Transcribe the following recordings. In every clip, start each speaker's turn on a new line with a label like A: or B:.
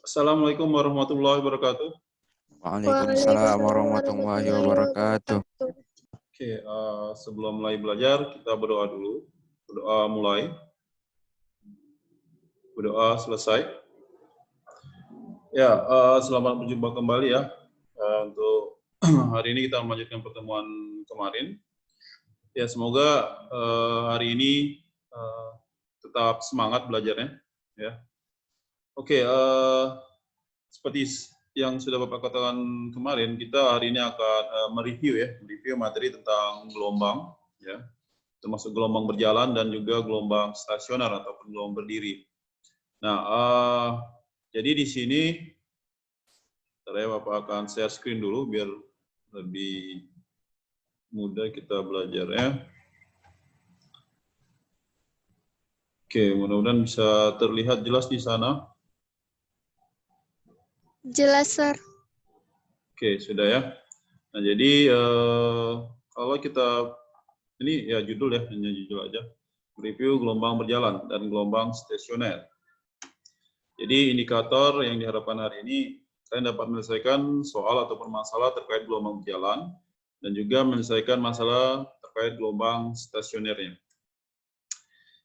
A: Assalamualaikum warahmatullahi wabarakatuh.
B: Waalaikumsalam warahmatullahi wabarakatuh.
A: Oke, sebelum mulai belajar, kita berdoa dulu. Berdoa mulai. Berdoa selesai. Ya, selamat berjumpa kembali ya. Untuk hari ini kita melanjutkan pertemuan kemarin. Ya, semoga hari ini tetap semangat belajarnya. Ya. Oke, seperti yang sudah Bapak katakan kemarin, kita hari ini akan mereview materi tentang gelombang, ya, termasuk gelombang berjalan dan juga gelombang stasioner ataupun gelombang berdiri. Nah, jadi di sini, saya Bapak akan share screen dulu biar lebih mudah kita belajarnya. Oke, mudah-mudahan bisa terlihat jelas di sana.
C: Jelas, Sir.
A: Oke, sudah ya. Nah, jadi kalau kita, ini ya judul ya, hanya judul aja. Review gelombang berjalan dan gelombang stasioner. Jadi indikator yang diharapkan hari ini, kalian dapat menyelesaikan soal ataupun masalah terkait gelombang berjalan, dan juga menyelesaikan masalah terkait gelombang stasionernya.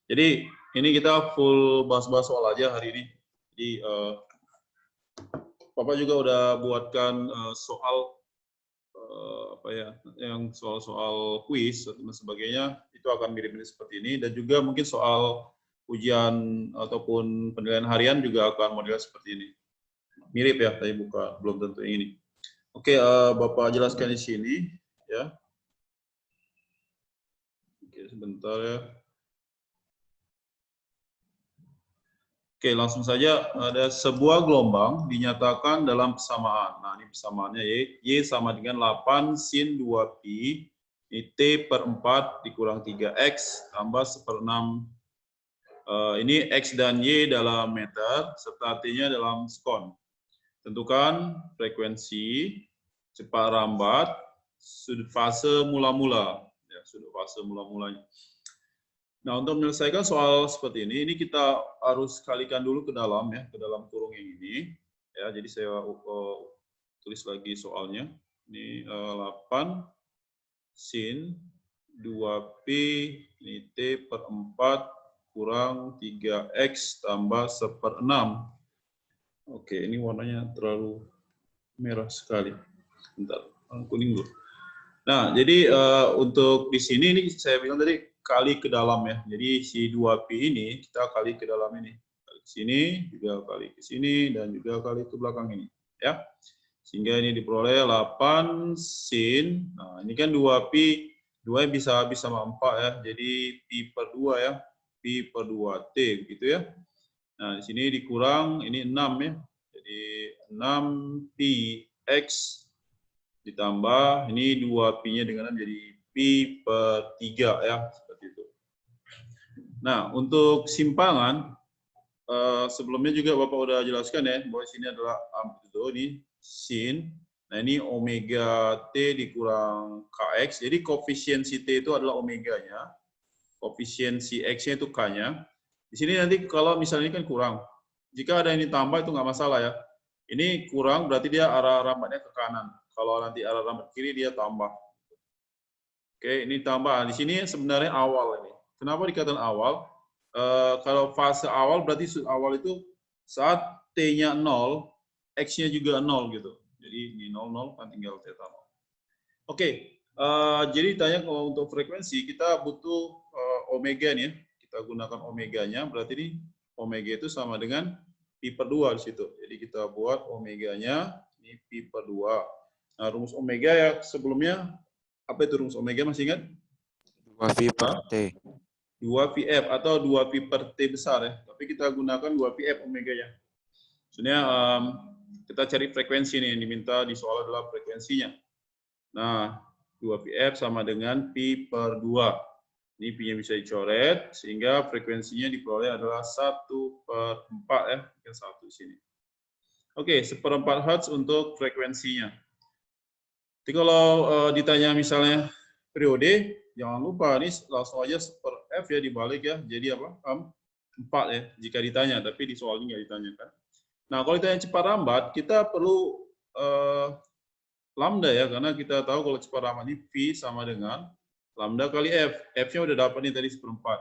A: Jadi ini kita full bahas-bahas soal aja hari ini. Jadi Bapak juga udah buatkan soal yang soal-soal kuis dan sebagainya, itu akan mirip-mirip seperti ini, dan juga mungkin soal ujian ataupun penilaian harian juga akan model seperti ini. Mirip ya, tapi belum tentu yang ini. Oke, Bapak jelaskan di sini ya. Oke, sebentar ya. Oke, langsung saja. Ada sebuah gelombang dinyatakan dalam persamaan. Nah, ini persamaannya Y sama dengan 8 sin 2pi, ini T per 4 dikurang 3X tambah 1/6. Ini X dan Y dalam meter, serta T-nya dalam sekon. Tentukan frekuensi, cepat rambat, sudut fase mula-mula. Ya, sudut fase mula-mulanya. Nah, untuk menyelesaikan soal seperti ini kita harus kalikan dulu ke dalam ya, ke dalam kurung yang ini. Ya, jadi saya tulis lagi soalnya. Ini 8 sin 2pi ini T per 4 kurang 3X tambah 1/6. Oke, ini warnanya terlalu merah sekali. Bentar, kuning dulu. Nah, jadi untuk di sini ini saya bilang tadi kali ke dalam ya. Jadi si 2pi ini kita kali ke dalam ini. Kali ke sini, juga kali ke sini, dan juga kali ke belakang ini. Ya. Sehingga ini diperoleh 8 sin. Nah, ini kan 2pi, 2 bisa habis sama 4 ya. Jadi pi per 2 ya. Pi per 2T gitu ya. Nah, di sini dikurang, ini 6 ya. Jadi 6 pi X ditambah, ini 2pi-nya dengan menjadi pi per 3 ya, seperti itu. Nah, untuk simpangan, sebelumnya juga Bapak udah jelaskan ya, bahwa sini adalah amplitudo, ini sin, nah ini omega T dikurang Kx, jadi koefisiensi T itu adalah omeganya, koefisiensi X-nya itu K-nya. Di sini nanti kalau misalnya ini kan kurang, jika ada ini tambah itu nggak masalah ya. Ini kurang berarti dia arah rambatnya ke kanan. Kalau nanti arah rambat kiri dia tambah. Oke, ini tambah. Di sini sebenarnya awal ini. Kenapa dikatakan awal? Kalau fase awal berarti awal itu saat T-nya 0, X-nya juga 0 gitu. Jadi ini 0, kan tinggal θ 0. Oke, jadi ditanya kalau untuk frekuensi kita butuh omega nih ya. Kita gunakan omeganya, berarti ini omega itu sama dengan pi per 2 di situ. Jadi kita buat omeganya, ini pi per 2. Nah, rumus omega ya sebelumnya, apa itu rumus omega, masih ingat?
B: 2pi per T.
A: 2pf atau 2pi per T besar ya. Tapi kita gunakan 2pf omega ya. Maksudnya kita cari frekuensi nih, yang diminta di soal adalah frekuensinya. Nah, 2pf sama dengan pi per 2. Ini pi-nya bisa dicoret, sehingga frekuensinya diperoleh adalah 1/4 ya. Yang 1 di sini. Oke, 1/4 Hz untuk frekuensinya. Jadi kalau ditanya misalnya periode, jangan lupa ini langsung aja 1/f ya dibalik ya. Jadi apa? 4 ya jika ditanya, tapi di soal ini nggak ditanyakan. Nah, kalau kita yang cepat lambat, kita perlu lambda ya, karena kita tahu kalau cepat lambat ini V sama dengan lambda kali F. F-nya udah dapat nih tadi 1/4.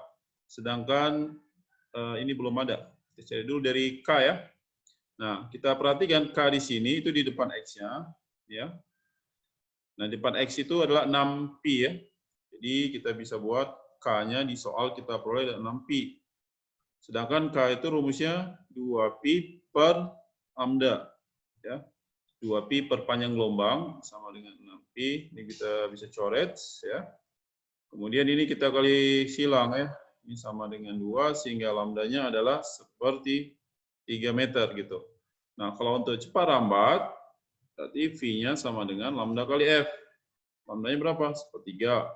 A: Sedangkan ini belum ada. Kita cari dulu dari K ya. Nah, kita perhatikan K di sini itu di depan X-nya. Ya. Nah, di depan X itu adalah 6Pi ya. Jadi kita bisa buat K-nya di soal kita peroleh 6Pi. Sedangkan K itu rumusnya 2Pi per lambda. Ya. 2Pi per panjang gelombang sama dengan 6Pi. Ini kita bisa coret ya. Kemudian ini kita kali silang ya. Ini sama dengan 2 sehingga lambdanya adalah seperti 3 meter gitu. Nah, kalau untuk cepat lambat berarti V-nya sama dengan lambda kali F. Lambdanya berapa? 1/3.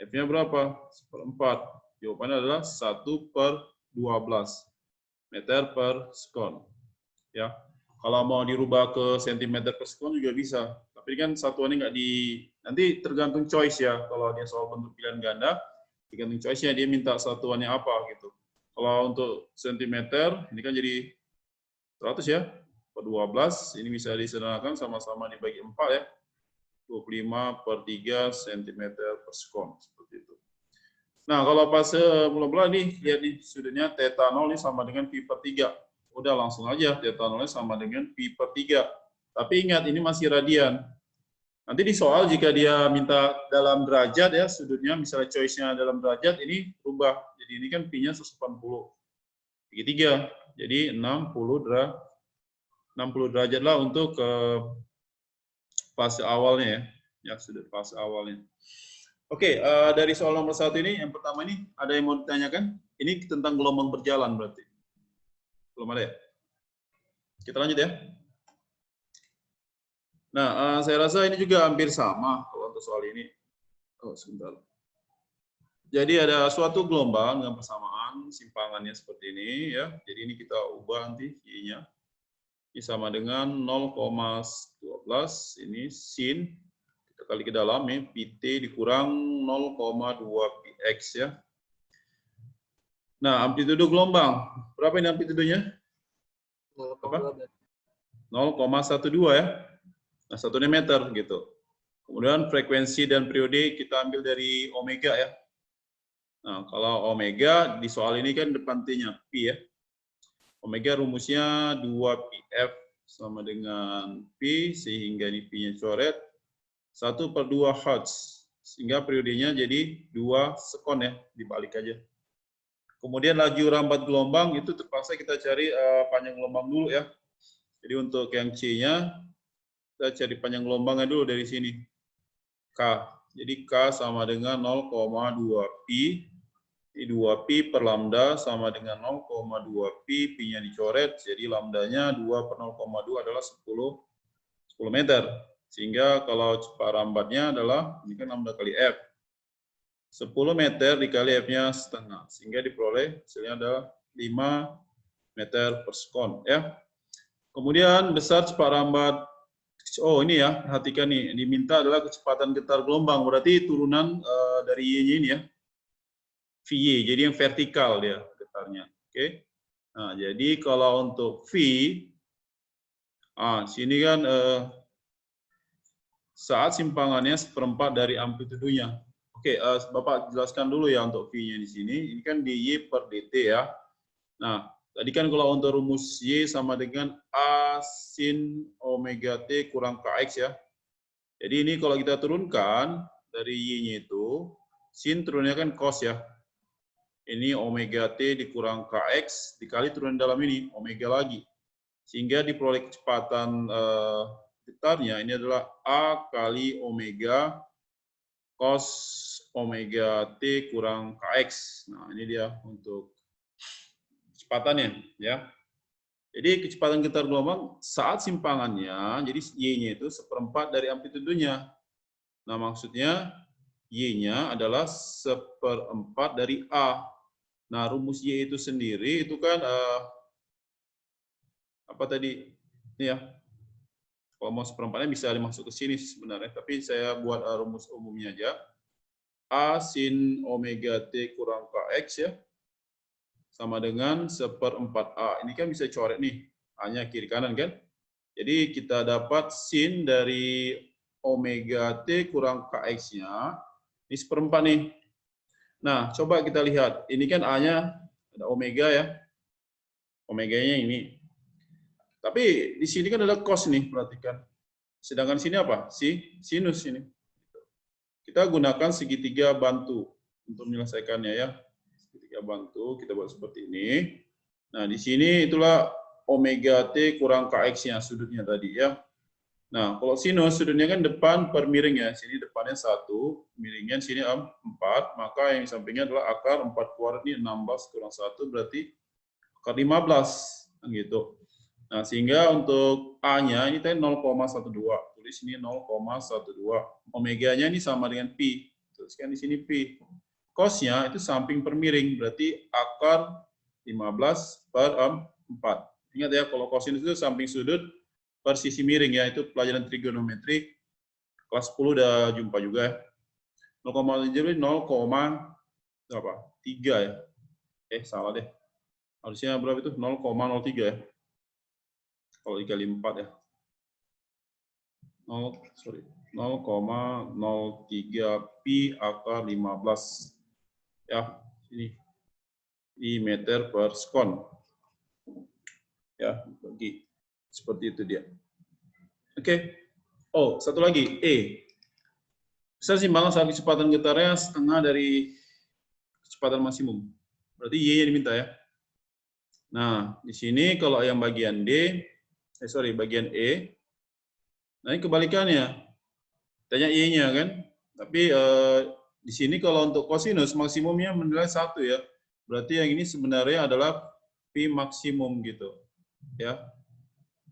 A: F-nya berapa? 1/4. Jawabannya adalah 1/12 meter per sekon. Ya, kalau mau dirubah ke cm per sekon juga bisa. Tapi kan satuannya nggak di, nanti tergantung choice ya. Kalau dia soal bentuk pilihan ganda, tergantung choice-nya dia minta satuannya apa gitu. Kalau untuk cm, ini kan jadi 100 ya, per 12, ini bisa disederhanakan sama-sama dibagi 4 ya. 25/3 cm per sekon, seperti itu. Nah, kalau pas mula-mula nih, lihat nih, sudutnya theta 0 ini sama dengan pi per 3. Udah langsung aja, theta 0 sama dengan pi per 3. Tapi ingat, ini masih radian. Nanti di soal, jika dia minta dalam derajat ya, sudutnya, misalnya choice-nya dalam derajat, ini rubah. Jadi ini kan pi-nya 180. Bagi 3. Jadi 60 derajat lah untuk fase awalnya ya. Ya, sudut fase awalnya. Oke, dari soal nomor 1 ini, yang pertama ini, ada yang mau ditanyakan? Ini tentang gelombang berjalan berarti. Belum ada ya? Kita lanjut ya. Nah, saya rasa ini juga hampir sama kalau untuk soal ini. Oh, sebentar. Jadi ada suatu gelombang dengan persamaan simpangannya seperti ini ya. Jadi ini kita ubah nanti Y-nya. Ini sama dengan 0,12 ini sin kita kali ke dalam ya, PT dikurang 0,2 px ya. Nah, amplitudo gelombang. Berapa ini amplitudonya? 0,12 ya. Nah, 1 meter gitu. Kemudian frekuensi dan periode kita ambil dari omega ya. Nah, kalau omega di soal ini kan depan T-nya pi ya. Omega rumusnya 2πf sama dengan pi, sehingga di pi-nya coret 1/2 Hz. Sehingga periodenya jadi 2 sekon ya, dibalik aja. Kemudian laju rambat gelombang itu terpaksa kita cari panjang gelombang dulu ya. Jadi untuk yang C-nya, kita cari panjang gelombangnya dulu dari sini. K. Jadi K sama dengan 0,2 pi. 2 pi per lambda sama dengan 0,2 pi. Pi-nya dicoret, jadi lambdanya 2 per 0,2 adalah 10 meter. Sehingga kalau cepat rambatnya adalah, ini kan lambda kali F. 10 meter dikali F-nya setengah. Sehingga diperoleh hasilnya adalah 5 meter per sekon. Ya. Kemudian besar cepat rambat. Oh ini ya, perhatikan nih. Diminta adalah kecepatan getar gelombang. Berarti turunan dari Y-nya ini ya. VY, jadi yang vertikal dia getarnya. Oke. Nah, jadi kalau untuk V, sini kan saat simpangannya 1/4 dari amplitudonya. Oke, Bapak jelaskan dulu ya untuk V-nya di sini. Ini kan dy per dt ya. Nah, tadi kan kalau untuk rumus Y sama dengan A sin omega T kurang Kx ya. Jadi ini kalau kita turunkan dari Y-nya itu, sin turunnya kan cos ya. Ini omega T dikurang Kx dikali turun dalam ini, omega lagi. Sehingga diperoleh kecepatan getarnya ini adalah A kali omega cos omega T kurang Kx. Nah, ini dia untuk kecepatannya ya. Jadi kecepatan getar gelombang saat simpangannya, jadi Y-nya itu 1/4 dari amplitudonya. Nah, maksudnya Y-nya adalah 1/4 dari A. Nah, rumus Y itu sendiri itu kan apa tadi? Ini ya. Kalau mau 1/4-nya bisa dimasuk ke sini sebenarnya, tapi saya buat rumus umumnya aja. A sin omega T kurang Kx ya, sama dengan 1/4 A. Ini kan bisa coret nih. A-nya kiri kanan kan. Jadi kita dapat sin dari omega T kurang KX-nya, ini seperempat nih. Nah, coba kita lihat. Ini kan A-nya ada omega ya. Omeganya ini. Tapi di sini kan ada cos nih, perhatikan. Sedangkan sini apa? Sinus ini. Kita gunakan segitiga bantu untuk menyelesaikannya ya. Segitiga bantu, kita buat seperti ini. Nah, di sini itulah omega T kurang KX-nya, sudutnya tadi ya. Nah, kalau sinus, sudutnya kan depan per miring ya. Sini depannya 1, miringnya sini 4, maka yang sampingnya adalah akar 4 kuadrat ini 16 kurang 1, berarti akar 15. Gitu. Nah, sehingga untuk A-nya ini tadi 0,12. Tulis ini 0,12. Omega-nya ini sama dengan pi. Tuliskan di sini pi. Cos-nya itu samping per miring, berarti akar 15 per 4. Ingat ya, kalau kosinus itu samping sudut per sisi miring ya, itu pelajaran trigonometri. Kelas 10 udah jumpa juga ya. 0,3 0,3 ya. Salah deh. Harusnya berapa itu? 0,03 ya. Kalau dikali 4 ya. 0,03 pi akar 15. Ya, ini. Di meter per sekon. Ya, bagi. Seperti itu dia. Oke. Oh, satu lagi. E. Besar simpangan saat kecepatan getarnya setengah dari kecepatan maksimum. Berarti Y-nya diminta ya. Nah, di sini kalau yang bagian bagian E, nah ini kebalikannya. Tanya Y-nya kan. Tapi di sini kalau untuk kosinus maksimumnya menilai 1 ya. Berarti yang ini sebenarnya adalah pi maksimum gitu. Ya.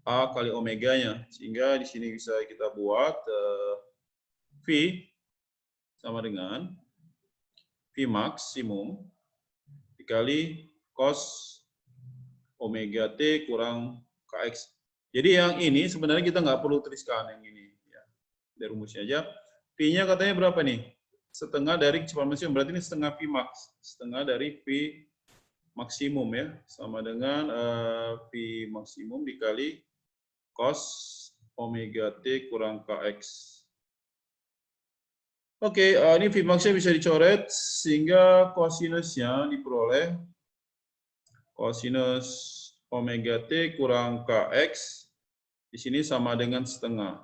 A: A kali omeganya. Sehingga di sini bisa kita buat V sama dengan V maksimum dikali cos omega T kurang KX. Jadi yang ini sebenarnya kita nggak perlu tuliskan yang ini. Ya. Dari rumusnya aja. P-nya katanya berapa nih? Setengah dari kecepatan maksimum. Berarti ini setengah P max. Setengah dari P maksimum ya. Sama dengan P maksimum dikali cos omega T kurang KX. Oke, ini V max-nya bisa dicoret sehingga kosinusnya diperoleh kosinus omega T kurang KX di sini sama dengan setengah.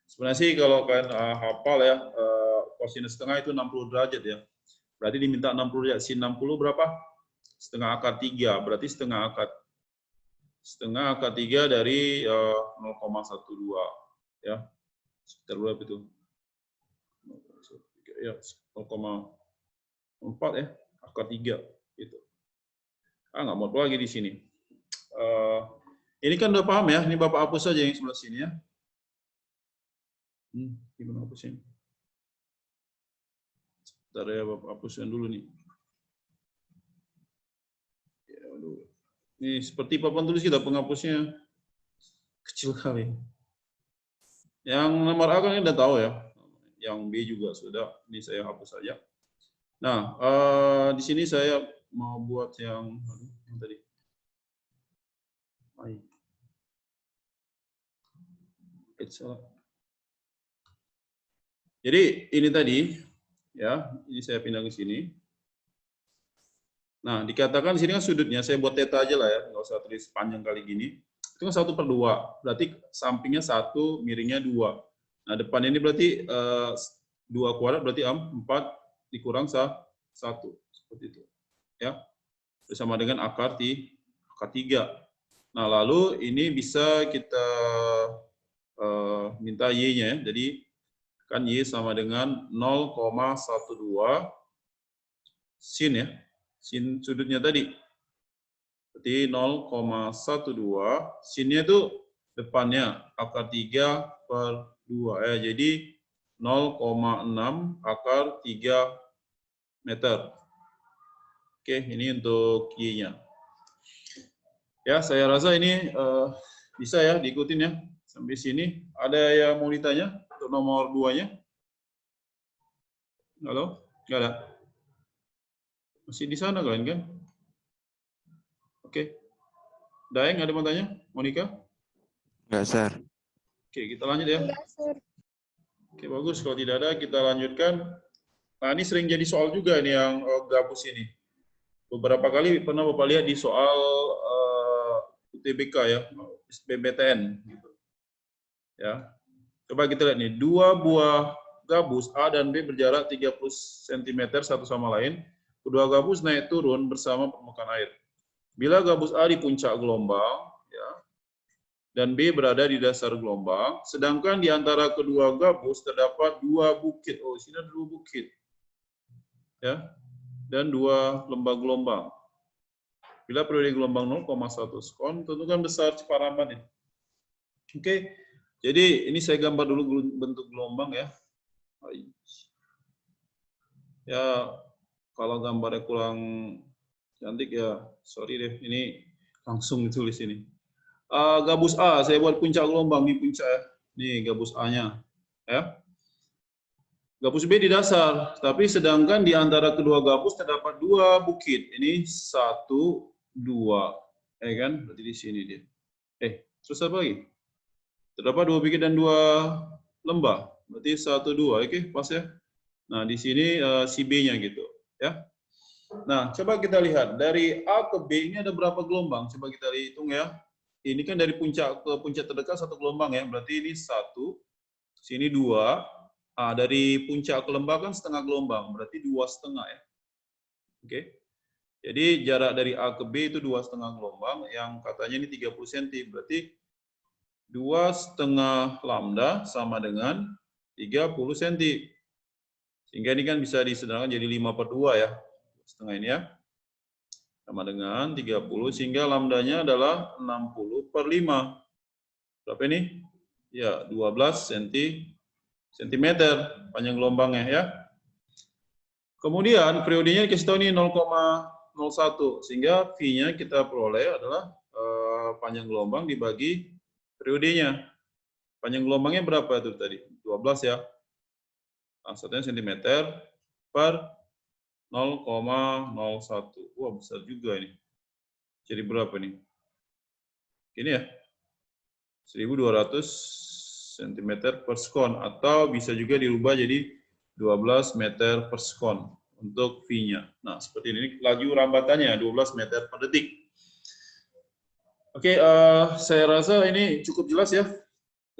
A: Sebenarnya sih kalau kalian hafal ya, kosinus setengah itu 60 derajat ya. Berarti diminta 60 derajat. Sin 60 berapa? Setengah akar 3, berarti setengah akar 3 dari 0,12 ya. Sekitar berapa itu? Ya, 0,4 ya, akar 3 gitu. Nggak mau lagi di sini. Ini kan udah paham ya, ini Bapak hapus saja yang sebelah sini ya. Gimana hapusnya? Sebentar ya, Bapak hapuskan dulu nih. Ya, aduh. Ini seperti papan tulis kita, penghapusnya kecil kali. Yang nomor A kan udah tahu ya. Yang B juga sudah. Ini saya hapus saja. Nah, di sini saya mau buat yang tadi. Jadi ini tadi ya, ini saya pindah ke sini. Nah, dikatakan di sini kan sudutnya saya buat theta aja lah ya, nggak usah tulis panjang kali gini. Itu kan 1/2, berarti sampingnya 1, miringnya 2. Nah, depan ini berarti 2 kuadrat berarti 4 dikurang 1, seperti itu. Ya. Bersama dengan akar 3. Nah, lalu ini bisa kita minta Y-nya ya. Jadi kan Y sama dengan 0,12 sin ya. Sin sudutnya tadi. Berarti 0,12. Sinnya itu depannya akar 3 per 2 ya. Jadi 0,6 akar 3 meter. Oke, ini untuk Y-nya. Ya, saya rasa ini bisa ya diikutin ya. Sampai sini. Ada yang mau ditanya untuk nomor 2-nya? Halo? Nggak ada? Masih di sana kalian kan? Oke. Daeng, ada mau tanya? Monica?
B: Enggak, Sir.
A: Oke, kita lanjut ya.
C: Enggak, Sir.
A: Oke, bagus. Kalau tidak ada, kita lanjutkan. Nah, ini sering jadi soal juga nih yang gabus ini. Beberapa kali pernah Bapak lihat di soal UTBK ya, SBMPTN. Gitu. Ya. Coba kita lihat nih, dua buah gabus A dan B berjarak 30 cm satu sama lain. Kedua gabus naik turun bersama permukaan air. Bila gabus A di puncak gelombang, ya, dan B berada di dasar gelombang, sedangkan di antara kedua gabus terdapat dua bukit. Oh, sini ada dua bukit. Ya, dan dua lembah gelombang. Bila periode gelombang 0,1 sekon, tentukan besar Ciparamban ini. Oke, jadi ini saya gambar dulu bentuk gelombang ya. Ya, kalau gambarnya kurang cantik ya, sorry deh. Ini langsung ditulis ini. Gabus A, saya buat puncak gelombang di puncak ya. Nih gabus A-nya, ya. Gabus B di dasar, tapi sedangkan di antara kedua gabus terdapat dua bukit. Ini 1, 2, ya kan? Berarti di sini dia. Terus apa lagi? Terdapat dua bukit dan dua lembah. Berarti 1, 2, oke, pas ya. Nah, di sini si B-nya gitu, ya. Nah, coba kita lihat dari A ke B ini ada berapa gelombang? Coba kita hitung ya. Ini kan dari puncak ke puncak terdekat satu gelombang ya. Berarti ini 1, sini 2. Dari puncak ke lembah kan setengah gelombang, berarti 2,5 ya. Oke. Jadi jarak dari A ke B itu 2,5 gelombang, yang katanya ini 30 cm, berarti 2,5 lambda sama dengan 30 cm. Sehingga ini kan bisa disederhanakan jadi 5/2 ya. Setengah ini ya. Sama dengan 30, sehingga lambdanya adalah 60/5. Berapa ini? Ya, 12 cm panjang gelombangnya ya. Kemudian periodenya dikasih tahu ini 0,01, sehingga V-nya kita peroleh adalah panjang gelombang dibagi periodenya. Panjang gelombangnya berapa itu tadi? 12 ya. Nah, satunya cm per 0,01. Wah, besar juga ini. Jadi berapa nih? Ini ya. 1.200 cm per sekon, atau bisa juga dirubah jadi 12 meter per sekon untuk V-nya. Nah, seperti ini laju rambatannya 12 meter per detik. Oke, saya rasa ini cukup jelas ya.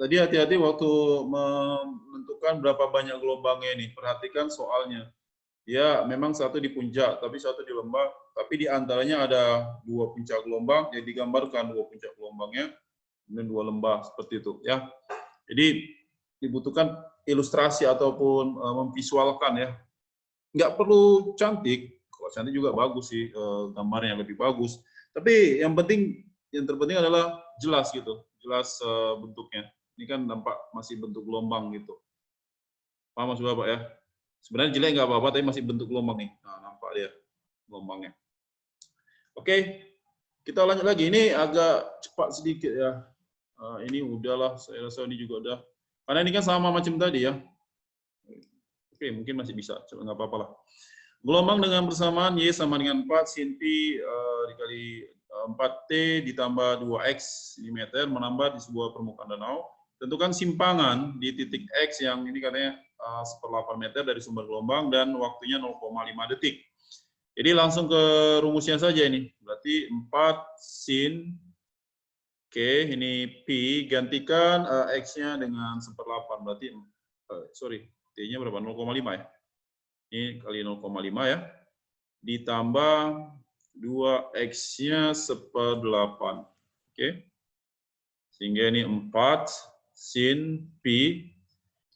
A: Tadi hati-hati waktu menentukan berapa banyak gelombangnya ini. Perhatikan soalnya. Ya, memang satu di puncak, tapi satu di lembah. Tapi di antaranya ada dua puncak gelombang, jadi digambarkan dua puncak gelombangnya dan dua lembah seperti itu ya. Jadi dibutuhkan ilustrasi ataupun memvisualkan ya. Nggak perlu cantik, kalau cantik juga bagus sih, gambarnya lebih bagus. Tapi yang terpenting adalah jelas gitu, jelas bentuknya. Ini kan nampak masih bentuk gelombang gitu. Paham maksud Bapak ya? Sebenarnya jelek nggak apa-apa, tapi masih bentuk gelombang nih. Nah, nampak dia gelombangnya. Oke, kita lanjut lagi. Ini agak cepat sedikit ya. Ini udahlah, saya rasa ini juga udah. Karena ini kan sama macam tadi ya. Oke, mungkin masih bisa, coba nggak apa-apa lah. Gelombang dengan bersamaan Y sama dengan 4 sin Pi dikali 4T ditambah 2X cm menambah di sebuah permukaan danau. Tentukan simpangan di titik X yang ini katanya 1/8 meter dari sumber gelombang dan waktunya 0,5 detik. Jadi langsung ke rumusnya saja ini. Berarti 4 sin, oke, ini Pi, gantikan X-nya dengan 1/8. Berarti, T-nya berapa? 0,5 ya. Ini kali 0,5 ya. Ditambah 2X-nya 1/8. Oke. Sehingga ini 4 sin Pi.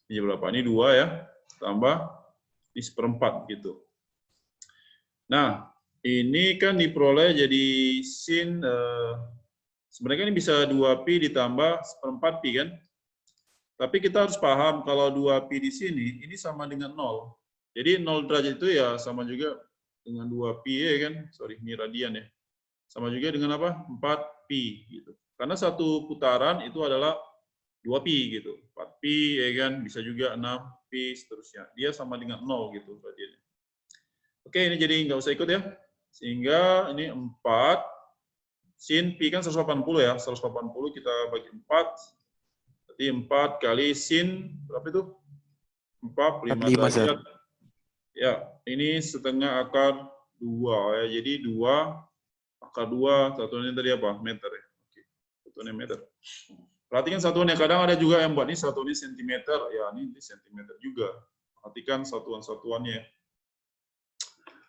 A: Ini berapa? Ini 2 ya. Tambah ini 1/4 gitu. Nah, ini kan diperoleh jadi sin, sebenarnya ini bisa 2Pi ditambah 1/4 Pi kan? Tapi kita harus paham kalau 2Pi di sini, ini sama dengan 0. Jadi 0 derajat itu ya sama juga dengan 2Pi ya kan? Sorry, ini radian ya. Sama juga dengan apa? 4Pi gitu. Karena satu putaran itu adalah 2Pi gitu. 4Pi ya kan? Bisa juga 6Pi seterusnya. Dia sama dengan 0 gitu radiannya. Oke, ini jadi nggak usah ikut ya. Sehingga ini 4 sin pi kan 180 ya, 180 kita bagi 4, berarti 4 kali sin, berapa itu? 45
B: 45, Sir.
A: derajat. Ya, ini setengah akar 2 ya, jadi 2 akar 2, satuannya tadi apa? Meter ya. Oke, satuannya meter. Perhatikan satuannya, kadang ada juga yang buat ini satuannya sentimeter, ya ini di sentimeter juga. Perhatikan satuan-satuannya.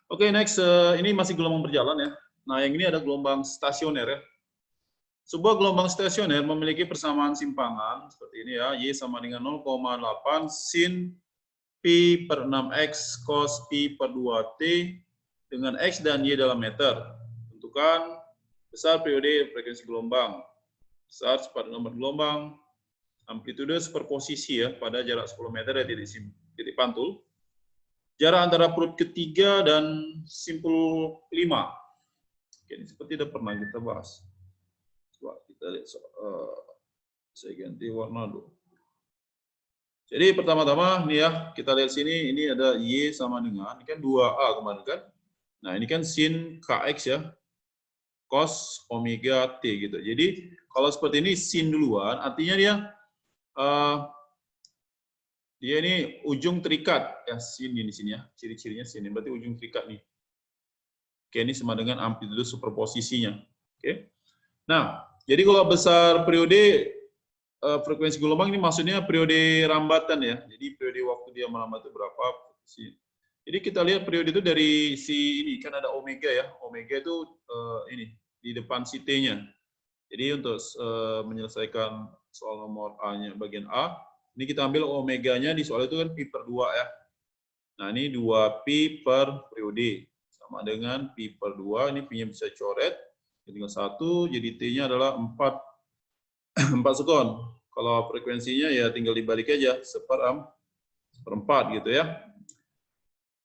A: Oke, next, ini masih gelombang berjalan ya. Nah, yang ini ada gelombang stasioner ya. Sebuah gelombang stasioner memiliki persamaan simpangan seperti ini ya, Y sama dengan 0,8 sin pi per 6x cos pi per 2t dengan x dan y dalam meter. Tentukan besar periode frekuensi gelombang, besar sepadan nomor gelombang, amplitude superposisi ya pada jarak 10 meter dari titik pantul, jarak antara perut ketiga dan simpul 5. Oke, ini seperti udah pernah kita bahas. Coba kita lihat, saya ganti warna dulu. Jadi pertama-tama nih ya, kita lihat sini, ini ada Y sama dengan, ini kan 2A kemarin kan. Nah ini kan sin Kx ya, cos omega T gitu. Jadi kalau seperti ini sin duluan, artinya dia ini ujung terikat ya, sin di sini ya, ciri-cirinya sin, berarti ujung terikat nih. Oke, ini sama dengan amplitude superposisinya. Oke. Nah, jadi kalau besar periode frekuensi gelombang ini maksudnya periode rambatan ya. Jadi periode waktu dia merambat itu berapa? Jadi kita lihat periode itu dari si ini kan ada omega ya. Omega itu ini di depan si T-nya. Jadi untuk menyelesaikan soal nomor A-nya bagian A, ini kita ambil omeganya di soal itu kan pi per 2 ya. Nah, ini 2 pi per periode sama dengan pi per 2, ini pi-nya bisa coret. Tinggal 1, jadi T-nya adalah 4 sekon. Kalau frekuensinya ya tinggal dibalik aja, seperempat gitu ya.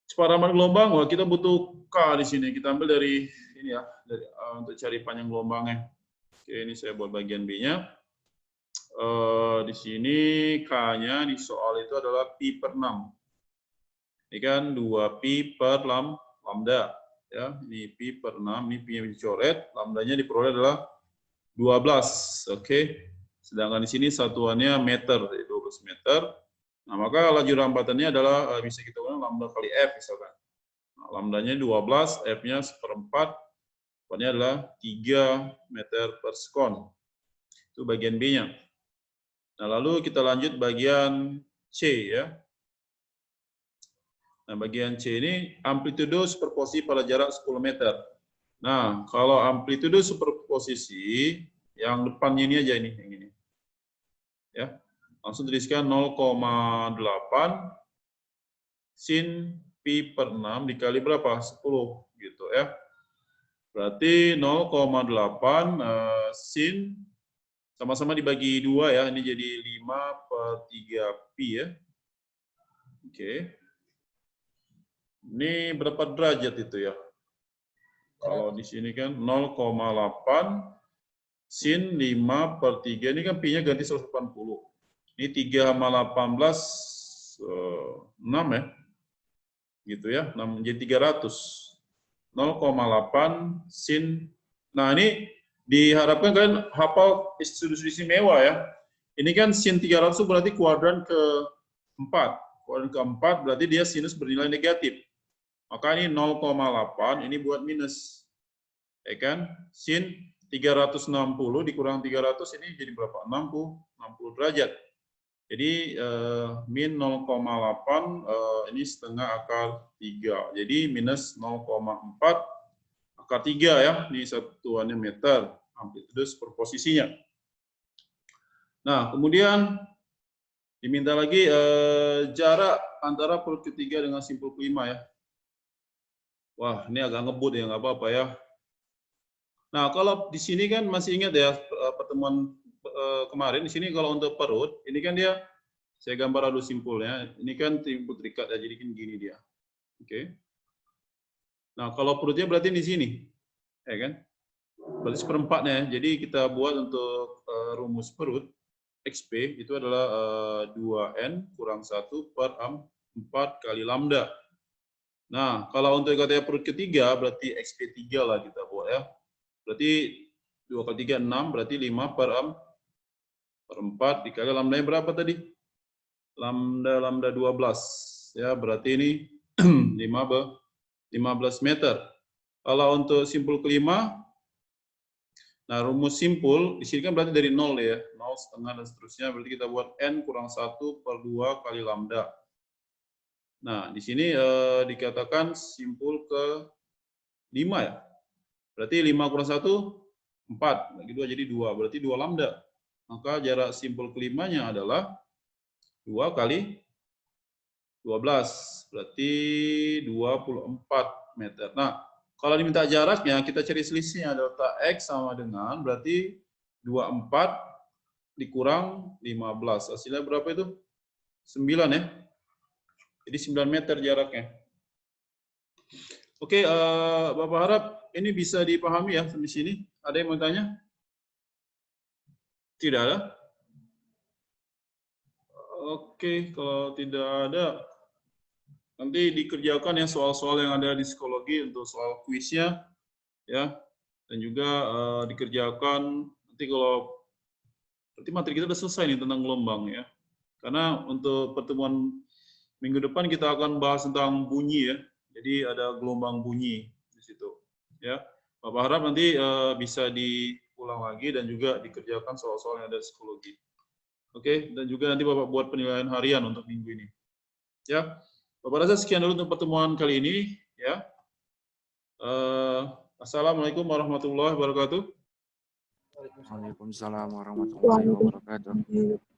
A: Separaman gelombang, wah kita butuh K di sini. Kita ambil dari ini ya, untuk cari panjang gelombangnya. Oke, ini saya buat bagian B-nya. Di sini K-nya di soal itu adalah pi per 6. Ini kan 2 pi per lambda. Ya, ini pi per 6, ini pi-nya dicoret, lambdanya diperoleh adalah 12. Oke. Sedangkan di sini satuannya meter, 12 meter. Nah, maka laju rambatannya adalah bisa kita gunakan lambda kali F misalkan. Nah, lambdanya 12, F-nya seperempat, F-nya adalah 3 meter per sekon. Itu bagian B-nya. Nah, lalu kita lanjut bagian C ya. Nah, bagian C ini amplitudo superposisi pada jarak 10 meter. Nah, kalau amplitudo superposisi, yang depannya ini aja ini, yang ini. Ya, langsung tuliskan 0,8 sin pi per 6 dikali berapa? 10 gitu ya. Berarti 0,8 sin sama-sama dibagi 2 ya. Ini jadi 5 per 3 pi ya. Oke. Ini berapa derajat itu ya? Kalau di sini kan 0,8 sin 5 per 3, ini kan pi-nya ganti 180. Ini 3 sama 18, 6 ya. Gitu ya, 6 jadi 300. 0,8 sin. Nah, ini diharapkan kalian hafal institusi mewah ya. Ini kan sin 300 itu berarti kuadran ke-4. Kuadran ke-4 berarti dia sinus bernilai negatif. Maka ini 0,8, ini buat minus. Ya kan? Sin 360 dikurang 300 ini jadi berapa? 60 derajat. Jadi min 0,8 ini setengah akar 3. Jadi minus 0,4 akar 3 ya. Ini satuannya meter, amplitude superposisinya. Nah, kemudian diminta lagi jarak antara perut ketiga dengan simpul kelima ya. Wah, ini agak ngebut ya, nggak apa-apa ya. Nah, kalau di sini kan masih ingat ya pertemuan kemarin, di sini kalau untuk perut, ini kan dia, saya gambar dulu simpulnya, ini kan simpul terikat ya, jadi kan gini dia. Oke. Nah, kalau perutnya berarti di sini, ya kan? Berarti seperempatnya, jadi kita buat untuk rumus perut, XP itu adalah 2N kurang 1 per 4 kali lambda. Nah, kalau untuk katanya perut ketiga, berarti XP3 lah kita buat ya. Berarti 2 kali 3, 6, berarti 5 per 4 dikali lambdanya berapa tadi? Lambda 12. Ya, berarti ini 15 meter. Kalau untuk simpul kelima, nah rumus simpul, di sini kan berarti dari 0 ya, 0 setengah dan seterusnya, berarti kita buat N kurang 1 per 2 kali lambda. Nah, di sini dikatakan simpul ke 5 ya. Berarti 5 kurang 1, 4. Bagi 2 jadi 2. Berarti 2 lambda. Maka jarak simpul kelimanya adalah 2 kali 12. Berarti 24 meter. Nah, kalau diminta jaraknya, kita cari selisihnya. Delta X sama dengan, berarti 24 dikurang 15. Hasilnya berapa itu? 9 ya. Jadi 9 meter jaraknya. Oke, Bapak harap ini bisa dipahami ya sampai sini. Ada yang mau tanya? Tidak ada? Oke, kalau tidak ada, nanti dikerjakan ya soal-soal yang ada di psikologi untuk soal kuisnya, ya. Dan juga dikerjakan nanti kalau berarti materi kita sudah selesai nih tentang gelombang ya. Karena untuk pertemuan minggu depan kita akan bahas tentang bunyi ya. Jadi ada gelombang bunyi di situ. Ya, Bapak harap nanti bisa diulang lagi dan juga dikerjakan soal-soal yang ada di psikologi. Oke, dan juga nanti Bapak buat penilaian harian untuk minggu ini. Ya, Bapak rasa sekian dulu untuk pertemuan kali ini. Ya, Assalamualaikum warahmatullahi wabarakatuh.
B: Waalaikumsalam warahmatullahi wabarakatuh.